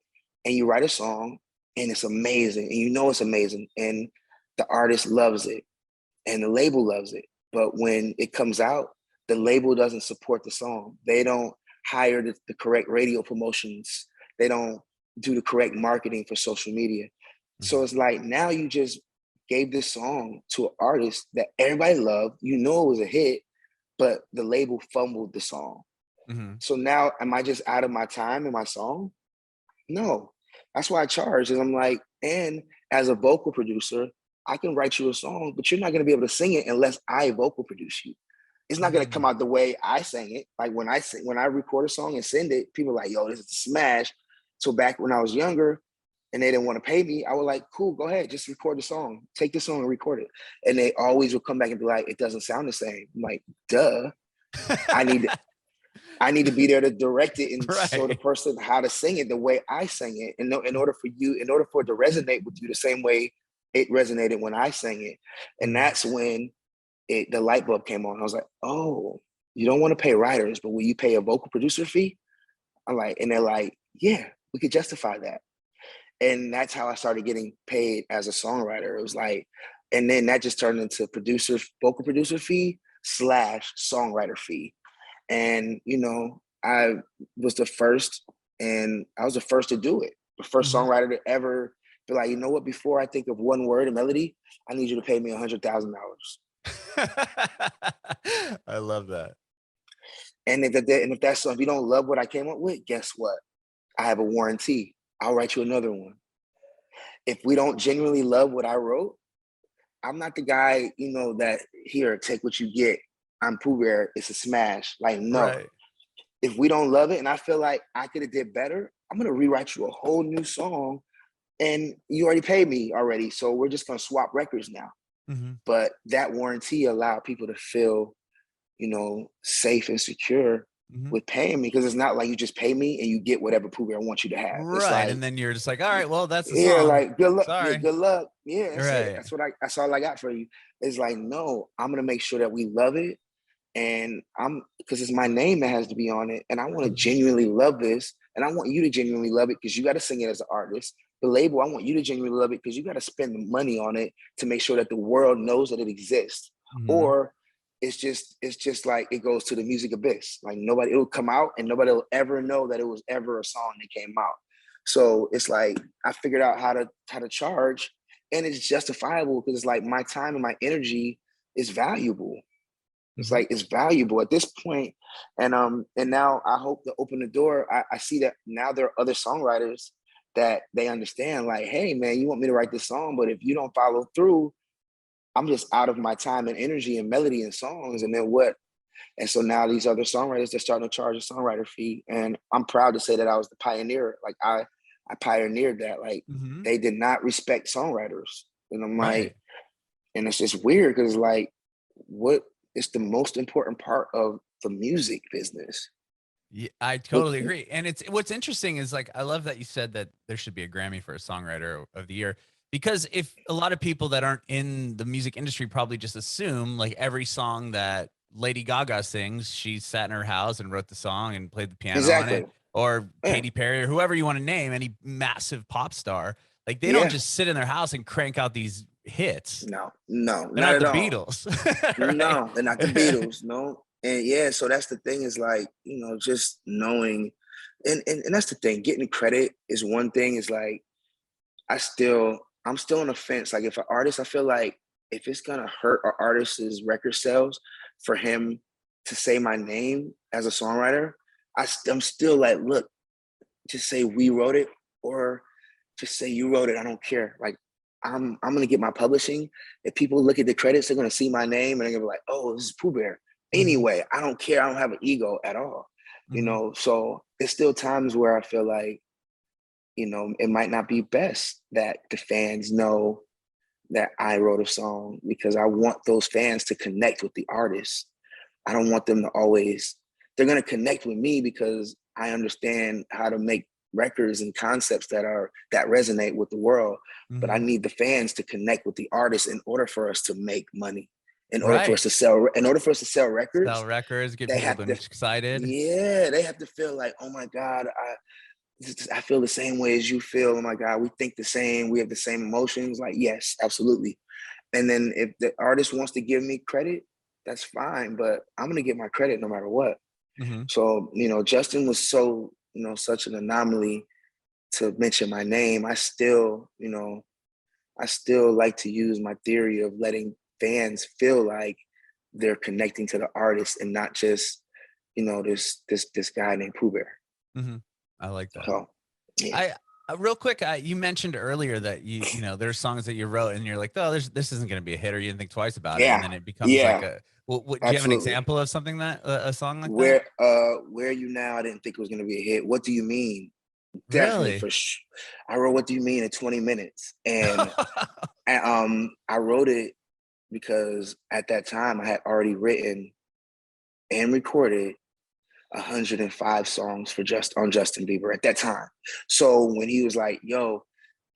A: and you write a song and it's amazing and it's amazing and the artist loves it and the label loves it. But when it comes out, the label doesn't support the song. They don't hire the correct radio promotions. They don't do the correct marketing for social media. So it's like, now you just gave this song to an artist that everybody loved. It was a hit, but the label fumbled the song.
B: Mm-hmm.
A: So now, am I just out of my time in my song? No, that's why I charge. Is I'm like, and as a vocal producer, I can write you a song, but you're not going to be able to sing it unless I vocal produce you. It's not going to come out the way I sang it. Like when I record a song and send it, people are like, yo, this is a smash. So back when I was younger and they didn't want to pay me, I was like, cool, go ahead, just record the song. Take the song and record it. And they always would come back and be like, it doesn't sound the same. I'm like, duh. I need to be there to direct it and show the person how to sing it the way I sang it. And in order for it to resonate with you the same way it resonated when I sang it. And that's when the light bulb came on. I was like, oh, you don't want to pay writers, but will you pay a vocal producer fee? And they're like, yeah, we could justify that. And that's how I started getting paid as a songwriter. It was like, and then that just turned into vocal producer fee / songwriter fee. And, I was the first to do it. The first songwriter to ever be like, you know what, before I think of one word, a melody, I need you to pay me $100,000.
B: I love that.
A: And if you don't love what I came up with, guess what? I have a warranty. I'll write you another one. If we don't genuinely love what I wrote, I'm not the guy, that here, take what you get. I'm Poo Bear. It's a smash. Like, no.
B: Right.
A: If we don't love it and I feel like I could have did better, I'm going to rewrite you a whole new song and you already paid me already. So we're just going to swap records now. But that warranty allowed people to feel, safe and secure with paying me, because it's not like you just pay me and you get whatever Poo Bear wants you to have.
B: Right.
A: It's like,
B: and then you're just like, all right, well, that's the
A: yeah,
B: song.
A: like good luck.
B: Sorry.
A: Yeah, good luck. Yeah, that's
B: right.
A: it. That's all I got for you. It's like, no, I'm gonna make sure that we love it. And because it's my name that has to be on it. And I want to genuinely love this. And I want you to genuinely love it because you got to sing it as an artist. The label, I want you to genuinely love it because you got to spend the money on it to make sure that the world knows that it exists. Or it's just like it goes to the music abyss. Like it'll come out and nobody will ever know that it was ever a song that came out. So it's like I figured out how to charge, and it's justifiable because it's like my time and my energy is valuable. It's like it's valuable at this point. And now I hope to open the door. I see that now there are other songwriters that they understand, like, hey man, you want me to write this song, but if you don't follow through, I'm just out of my time and energy and melody and songs, and then what? And so now these other songwriters, they're starting to charge a songwriter fee. And I'm proud to say that I was the pioneer. Like I pioneered that. Like they did not respect songwriters. And I'm like, and it's just weird because like, what is the most important part of the music business?
B: Yeah, I totally agree. And what's interesting is like, I love that you said that there should be a Grammy for a songwriter of the year, because if a lot of people that aren't in the music industry probably just assume like every song that Lady Gaga sings, she sat in her house and wrote the song and played the piano on it. or
A: Yeah.
B: Katy Perry or whoever you want to name, any massive pop star. Like they don't
A: Yeah.
B: just sit in their house and crank out these hits.
A: No,
B: They're
A: not
B: not
A: at
B: the
A: all.
B: Beatles, right?
A: No, they're not the Beatles. No. And yeah, so that's the thing is like, you know, just knowing, and that's the thing. Getting credit is one thing. Is like, I'm still on the fence. Like if an artist, I feel like if it's gonna hurt an artist's record sales for him to say my name as a songwriter, I'm still like, look, just say we wrote it or just say you wrote it. I don't care. Like I'm gonna get my publishing. If people look at the credits, they're gonna see my name and they're gonna be like, oh, this is Pooh Bear. Anyway, I don't care. I don't have an ego at all. You know, so there's still times where I feel like, you know, it might not be best that the fans know that I wrote a song because I want those fans to connect with the artist. I don't want them to always, they're going to connect with me because I understand how to make records and concepts that resonate with the world. But I need the fans to connect with the artist in order for us to make money. In order for us to sell records,
B: Sell records, get
A: they
B: people
A: have to,
B: excited.
A: yeah, they have to feel like, oh my God, I feel the same way as you feel. Oh my God, we think the same. We have the same emotions. Like, yes, absolutely. And then if the artist wants to give me credit, that's fine. But I'm going to get my credit no matter what. So, you know, Justin was so, you know, such an anomaly to mention my name. I still like to use my theory of letting fans feel like they're connecting to the artist and not just, you know, this guy named Pooh Bear.
B: I like that.
A: So, yeah.
B: Real quick, you mentioned earlier that you know there's songs that you wrote and you're like, oh, this isn't going to be a hit, or you didn't think twice about it, and then it becomes like a. Well, do you have an example of something that a song like that?
A: Where Are You Now? I didn't think it was going to be a hit. What Do You Mean? Definitely
B: Really?
A: for sure. I wrote What Do You Mean in 20 minutes, and I wrote it because at that time I had already written and recorded 105 songs on Justin Bieber at that time. So when he was like, yo,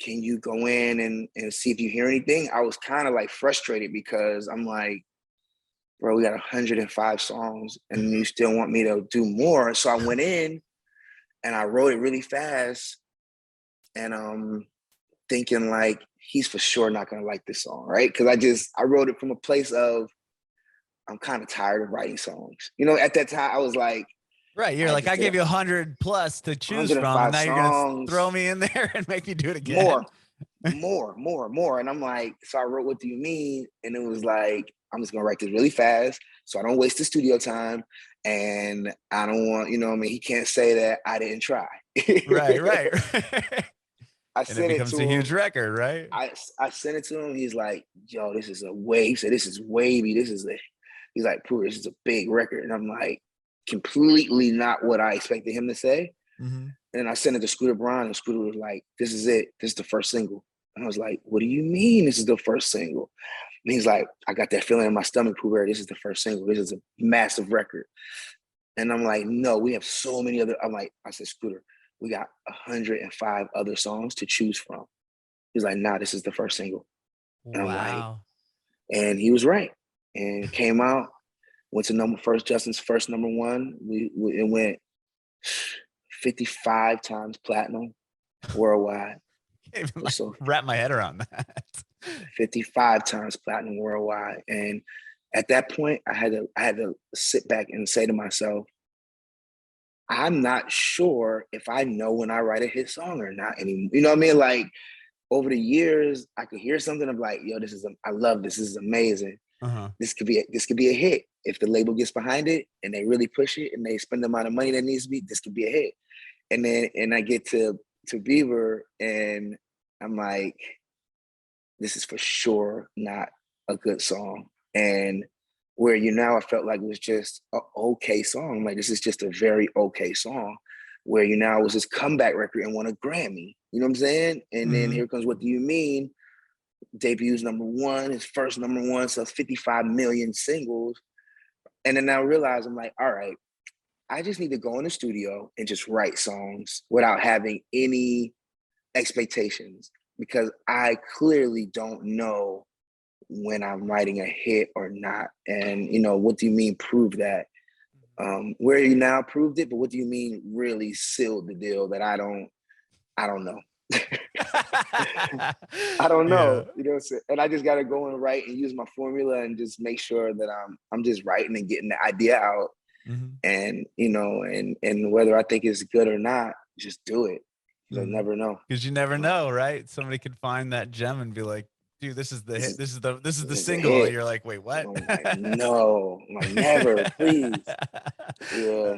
A: can you go in and see if you hear anything? I was kind of like frustrated because I'm like, bro, we got 105 songs and you still want me to do more. So I went in and I wrote it really fast and thinking like, he's for sure not gonna like this song, right? Because I wrote it from a place of, I'm kind of tired of writing songs. You know, at that time I was like,
B: right. You're like, I gave you 100 plus to choose from, and
A: 105
B: now you're gonna
A: songs,
B: throw me in there and make me do it again.
A: more. And I'm like, so I wrote What Do You Mean? And it was like, I'm just gonna write this really fast so I don't waste the studio time. And I don't want, you know what I mean? He can't say that I didn't try.
B: Right.
A: I
B: And it
A: sent it
B: becomes
A: to
B: a huge
A: him.
B: record, right?
A: I sent it to him. He's like, yo, this is a wave. He said, this is wavy. He's like, Pooh, this is a big record. And I'm like, completely not what I expected him to say. And I sent it to Scooter Braun, and Scooter was like, this is it. This is the first single. And I was like, what do you mean this is the first single? And he's like, I got that feeling in my stomach, Pooh Bear, this is the first single. This is a massive record. And I'm like, no, we have so many other. I said, Scooter, we got 105 other songs to choose from. He's like, nah, this is the first single. And I'm like, and he was right. And came out, went to Justin's first number one. It went 55 times platinum worldwide.
B: Even like
A: So
B: wrap my head around that.
A: 55 times platinum worldwide. And at that point, I had to sit back and say to myself, I'm not sure if I know when I write a hit song or not anymore. You know what I mean? Like over the years, I could hear something of like, yo, I love this. This is amazing. This could be a hit. If the label gets behind it and they really push it and they spend the amount of money that needs to be, this could be a hit. And I get to Bieber and I'm like, this is for sure not a good song. And Where You Now, I felt like it was just an okay song. Like, this is just a very okay song. Where You Now was his comeback record and won a Grammy. You know what I'm saying? And then here comes What Do You Mean? Debuts number one, his first number one, sells 55 million singles. And then I realized, I'm like, all right, I just need to go in the studio and just write songs without having any expectations, because I clearly don't know when I'm writing a hit or not. And, you know, What Do You Mean proved that. Where you now proved it, but what do you mean really sealed the deal that I don't know. I don't
B: Yeah.
A: know, you know what I'm saying? And I just got to go and write and use my formula and just make sure that I'm just writing and getting the idea out.
B: Mm-hmm.
A: And, you know, and whether I think it's good or not, just do it. You'll never know.
B: Because you never know, right? Somebody could find that gem and be like, dude, this is the hit. This is the
A: This is a
B: single.
A: hit.
B: You're like, wait, what?
A: I'm like, no, I'm like, never, please. Yeah.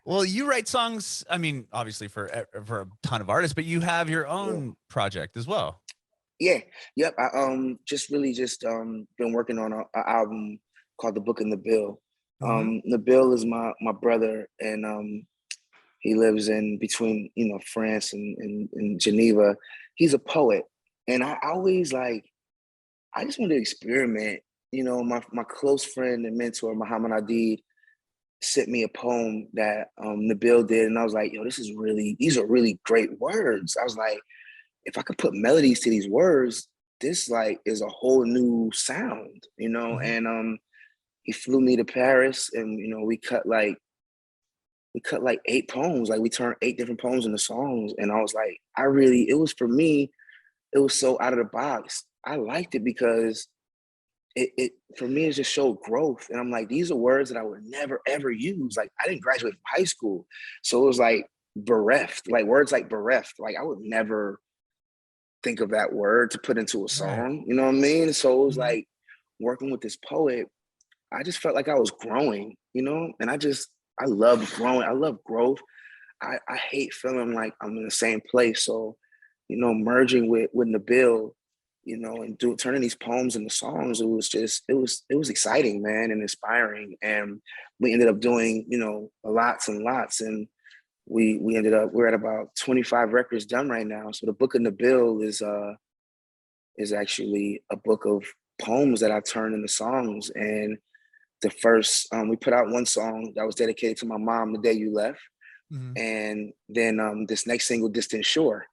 B: Well, you write songs, I mean, obviously for a ton of artists, but you have your
A: Yeah.
B: own project as well.
A: Yeah. Yep. I just really just been working on an album called The Book and the Bill. The Bill is my brother, and he lives in between, you know, France and Geneva. He's a poet. And I always like, I just wanted to experiment. You know, my close friend and mentor, Muhammad Adid, sent me a poem that Nabil did. And I was like, yo, these are really great words. I was like, if I could put melodies to these words, this like is a whole new sound, you know? And he flew me to Paris, and, you know, we cut like 8 poems. Like we turned 8 different poems into songs. And I was like, it was for me, it was so out of the box. I liked it because it for me, it just showed growth. And I'm like, these are words that I would never ever use. Like I didn't graduate from high school. So it was like bereft, like words like bereft. Like I would never think of that word to put into a song. You know what I mean? So it was like working with this poet, I just felt like I was growing, you know? And I love growing. I love growth. I hate feeling like I'm in the same place. So, you know, merging with Nabil, you know, and turning these poems into songs, it was exciting, man, and inspiring. And we ended up doing, you know, lots and lots. And we're at about 25 records done right now. So the Book of Nabil is actually a book of poems that I turned into songs. And the first, we put out one song that was dedicated to my mom, The Day You Left. And then this next single, Distant Shore,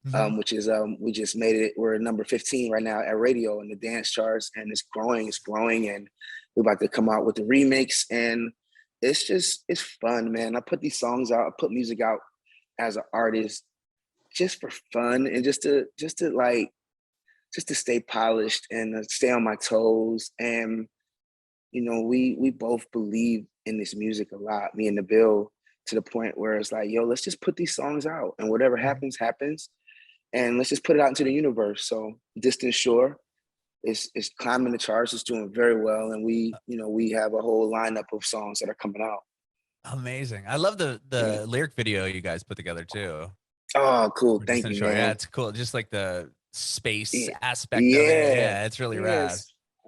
A: which is, we just made it, we're number 15 right now at radio in the dance charts, and it's growing, and we're about to come out with the remix, and it's fun, man. I put these songs out, I put music out as an artist just for fun and just to stay polished and stay on my toes. And, you know, we both believe in this music a lot, me and Nabil, to the point where it's like, yo, let's just put these songs out, and whatever happens, happens. And let's just put it out into the universe. So Distant Shore is climbing the charts, it's doing very well. And we have a whole lineup of songs that are coming out.
B: Amazing. I love the lyric video you guys put together too.
A: Oh, cool. Thank you, man.
B: Yeah, it's cool. Just like the space aspect of
A: Yeah.
B: it. Yeah, it's really rad.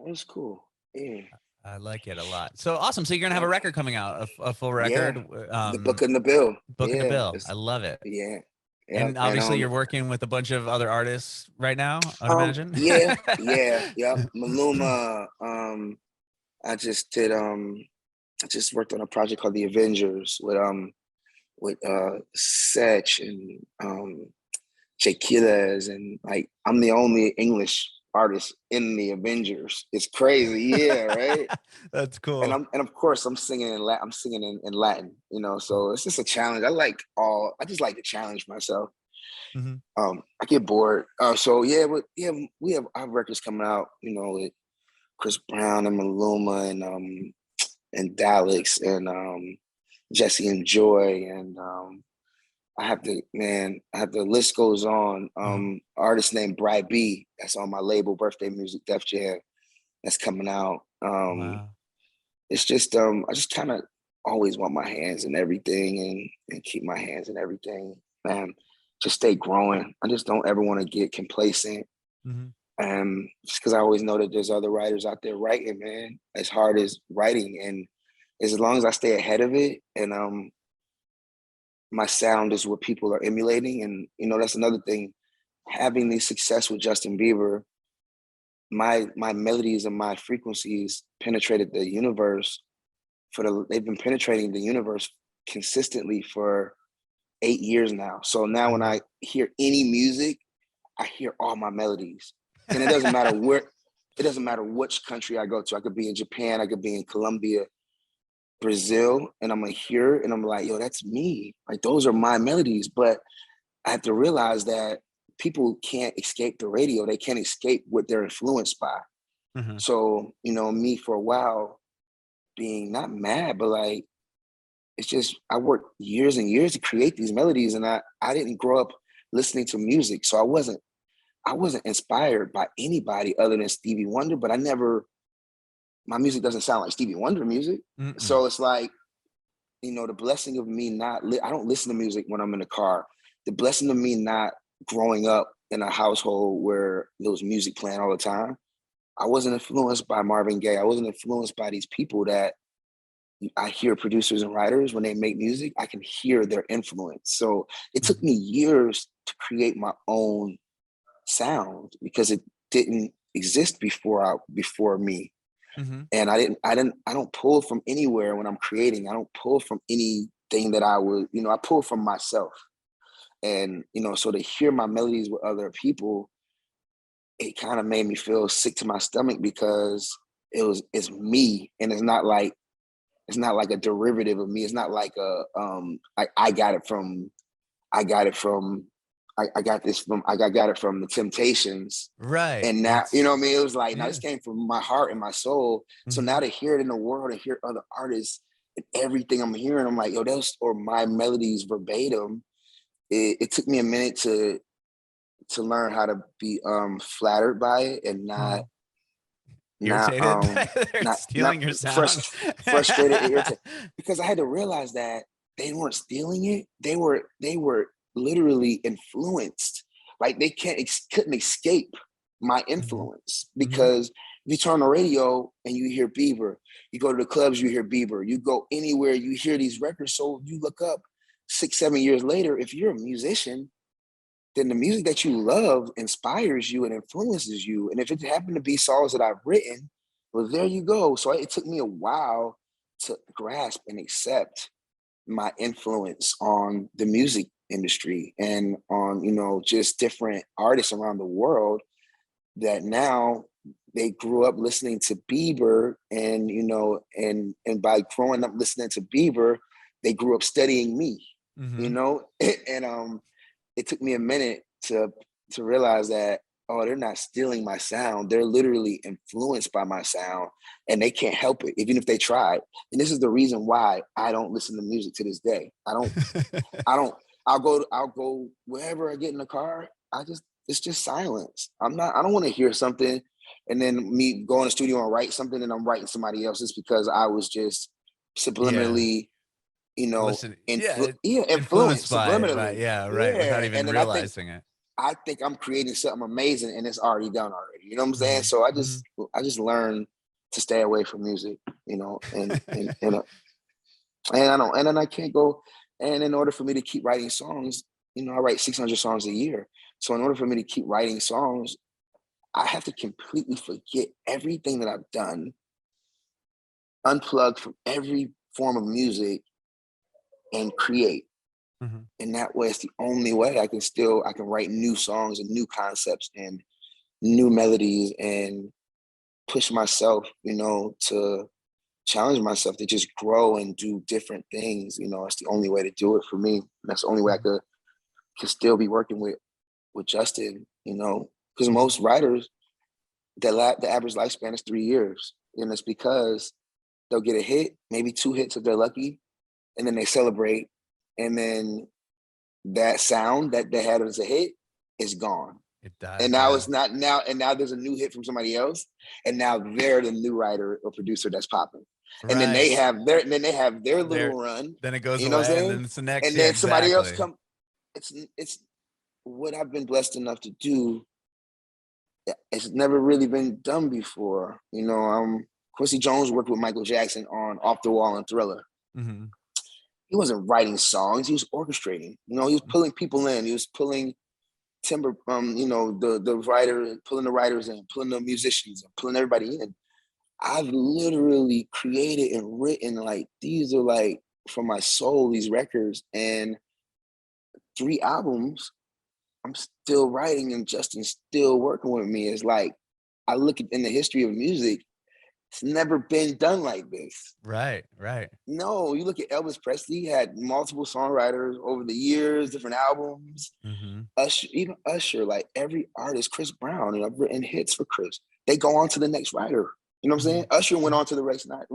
A: That's cool. Yeah.
B: I like it a lot. So awesome. So you're gonna have a record coming out, a full record.
A: The Book in the Bill.
B: Book in the Bill. I love it.
A: Yeah.
B: And obviously you're working with a bunch of other artists right now, I'd imagine.
A: Yeah. Maluma. I just worked on a project called The Avengers with Setch and Jay Quiles, and like I'm the only English artist in the Avengers. It's crazy, yeah, right?
B: That's cool.
A: And of course I'm singing in Latin. I'm singing in Latin, you know. So it's just a challenge. I just like to challenge myself. I get bored. So yeah, we have our records coming out, you know, with Chris Brown and Maluma and Daleks and Jesse and Joy, and the list goes on. Artist named Bri B, that's on my label, Bearthday Music, Def Jam, that's coming out.
B: Wow.
A: It's just I just kind of always want my hands in everything and keep my hands in everything, man. Just stay growing. I just don't ever want to get complacent. Just because I always know that there's other writers out there writing, man, as hard as writing, and as long as I stay ahead of it, and my sound is what people are emulating. And, you know, that's another thing. Having the success with Justin Bieber, my melodies and my frequencies penetrated the universe they've been penetrating the universe consistently for 8 years now. So now when I hear any music, I hear all my melodies. And it doesn't matter which country I go to. I could be in Japan, I could be in Colombia, Brazil, and I'm gonna hear it, and I'm like, yo, that's me. Like those are my melodies. But I have to realize that people can't escape the radio. They can't escape what they're influenced by.
B: Mm-hmm.
A: So, you know, me for a while being not mad, but like, it's just, I worked years and years to create these melodies, and I didn't grow up listening to music. So I wasn't inspired by anybody other than Stevie Wonder, but my music doesn't sound like Stevie Wonder music.
B: Mm-mm.
A: So it's like, you know, the blessing of me I don't listen to music when I'm in the car. The blessing of me not growing up in a household where there was music playing all the time. I wasn't influenced by Marvin Gaye. I wasn't influenced by these people that I hear producers and writers when they make music. I can hear their influence. So it took me years to create my own sound because it didn't exist before me.
B: Mm-hmm.
A: And I don't pull from anywhere when I'm creating. I don't pull from anything that I would, you know, I pull from myself. And, you know, so to hear my melodies with other people, it kind of made me feel sick to my stomach because it's me. And it's not like a derivative of me. It's not like I got it from I got it from I got this from I got it from the Temptations.
B: Right.
A: And now, you know what I mean? It was like, now
B: Yeah.
A: this came from my heart and my soul. So
B: Mm-hmm.
A: now to hear it in the world and hear other artists and everything I'm hearing, I'm like, yo, those are my melodies verbatim. It took me a minute to learn how to be flattered by it and not
B: Irritated. They're stealing your sound.
A: frustrated, irritated. Because I had to realize that they weren't stealing it. They were literally influenced. Like they couldn't escape my influence. Because if you turn on the radio and you hear Bieber, you go to the clubs, you hear Bieber, you go anywhere, you hear these records. So you look up 6-7 years later, if you're a musician, then the music that you love inspires you and influences you. And if it happened to be songs that I've written, well, there you go. So it took me a while to grasp and accept my influence on the music industry and on, you know, just different artists around the world that now they grew up listening to Bieber and, you know, and by growing up listening to Bieber, they grew up studying me, you know, and it took me a minute to realize that, oh, they're not stealing my sound. They're literally influenced by my sound and they can't help it, even if they tried. And this is the reason why I don't listen to music to this day. I'll go wherever I get in the car. It's just silence. I don't want to hear something and then me go in the studio and write something and I'm writing somebody else's because I was just subliminally, you know, influenced subliminally.
B: Without even
A: And then
B: realizing it.
A: I think I'm creating something amazing and it's already done already. You know what I'm saying? So I just learned to stay away from music, you know, and then I can't go. And in order for me to keep writing songs, you know, I write 600 songs a year. So in order for me to keep writing songs, I have to completely forget everything that I've done, unplug from every form of music and create. And that way, it's the only way I can write new songs and new concepts and new melodies and push myself, you know, to challenge myself to just grow and do different things. You know, it's the only way to do it for me. And that's the only way I could still be working with Justin, you know, because most writers, the average lifespan is 3 years. And it's because they'll get a hit, maybe 2 hits if they're lucky, and then they celebrate. And then that sound that they had as a hit is gone.
B: It dies.
A: And now it's not now. And now there's a new hit from somebody else. And now they're the new writer or producer that's popping. Right. And then they have their little run.
B: Then it goes
A: you know
B: away,
A: what I'm saying?
B: And then it's the next.
A: And then somebody else come. It's what I've been blessed enough to do. It's never really been done before. You know, Quincy Jones worked with Michael Jackson on Off the Wall and Thriller. He wasn't writing songs, he was orchestrating. You know, he was pulling people in, he was pulling timber, you know, the writer, pulling the writers in, pulling the musicians, and pulling everybody in. I've literally created and written, like, these are like from my soul, these records, and 3 albums, I'm still writing and Justin's still working with me. It's like, I look at in the history of music, It's never been done like this.
B: Right.
A: No, you look at Elvis Presley, he had multiple songwriters over the years, different albums.
B: Mm-hmm.
A: Usher, even Usher, like every artist, Chris Brown, you know, I've written hits for Chris. They go on to the next writer. You know what I'm saying? Usher went on to the next night.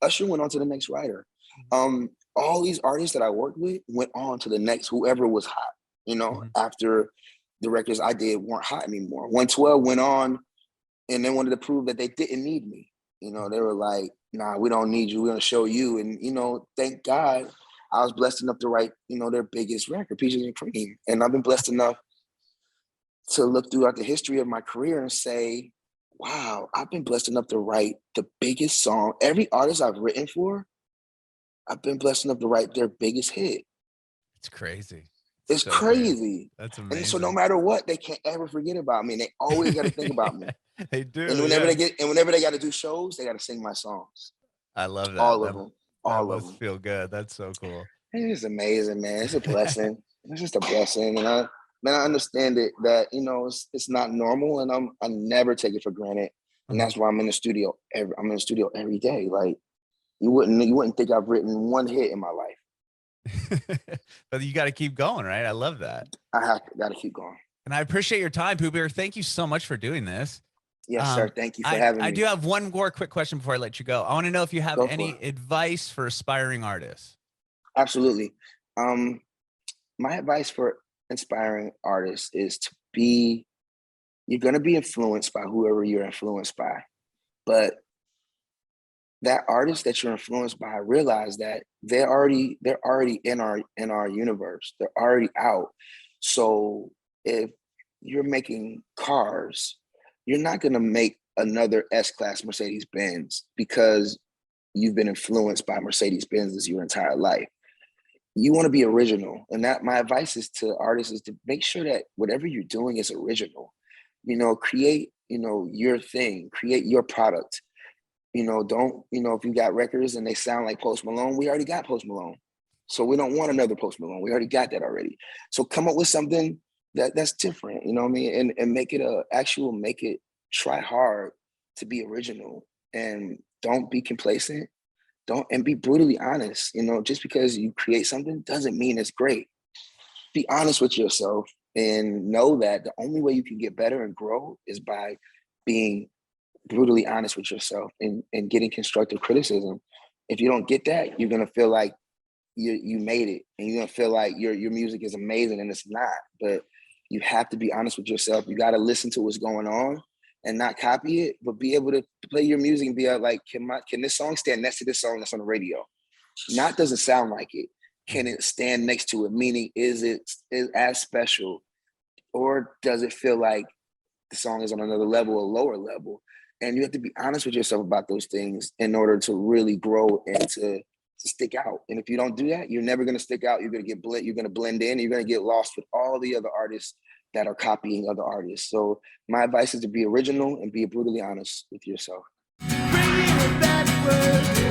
A: Usher went on to the next writer. All these artists that I worked with went on to the next, whoever was hot, you know, after the records I did weren't hot anymore. 112 went on and they wanted to prove that they didn't need me. You know, they were like, nah, we don't need you. We're going to show you. And, you know, thank God I was blessed enough to write, you know, their biggest record, Peaches and Cream. And I've been blessed enough to look throughout the history of my career and say, wow, I've been blessed enough to write the biggest song. Every artist I've written for, I've been blessed enough to write their biggest hit.
B: It's crazy.
A: It's so crazy.
B: That's amazing.
A: And so no matter what, they can't ever forget about me. And they always got to think about me.
B: They do.
A: And whenever they got to do shows, they got to sing my songs.
B: I love that.
A: All of them.
B: All of them. Feel good. That's so cool.
A: It's amazing, man. It's a blessing. It's just a blessing. And I understand it that, you know, it's not normal, and I never take it for granted. And that's why I'm in the studio. I'm in the studio every day. Like you wouldn't think I've written one hit in my life.
B: But you got to keep going, right? I love that.
A: I got to keep going.
B: And I appreciate your time, Poo Bear. Thank you so much for doing this.
A: Yes, sir. Thank you for having me.
B: I do have one more quick question before I let you go. I want to know if you have any advice for aspiring artists.
A: Absolutely. My advice for inspiring artists is you're going to be influenced by whoever you're influenced by, but that artist that you're influenced by, realize that they're already in our universe. They're already out. So if you're making cars, you're not going to make another S-Class Mercedes-Benz because you've been influenced by Mercedes-Benzes your entire life. You want to be original. And that my advice is to artists is to make sure that whatever you're doing is original. You know, create, you know, your thing, create your product. You know, don't, you know, if you got records and they sound like Post Malone, we already got Post Malone. So we don't want another Post Malone. We already got that already. So come up with something that's different, you know what I mean? And make it try hard to be original, and don't be complacent. And be brutally honest. You know, just because you create something doesn't mean it's great. Be honest with yourself and know that the only way you can get better and grow is by being brutally honest with yourself and getting constructive criticism. If you don't get that, you're gonna feel like you made it, and you're gonna feel like your music is amazing, and it's not. But you have to be honest with yourself. You got to listen to what's going on and not copy it, but be able to play your music and be like, can this song stand next to this song that's on the radio? Not doesn't sound like it. Can it stand next to it? Meaning, is as special, or does it feel like the song is on another level, a lower level? And you have to be honest with yourself about those things in order to really grow and to stick out. And if you don't do that, you're never going to stick out. You're going to blend in. And you're going to get lost with all the other artists that are copying other artists. So my advice is to be original and be brutally honest with yourself. Bringing it backward.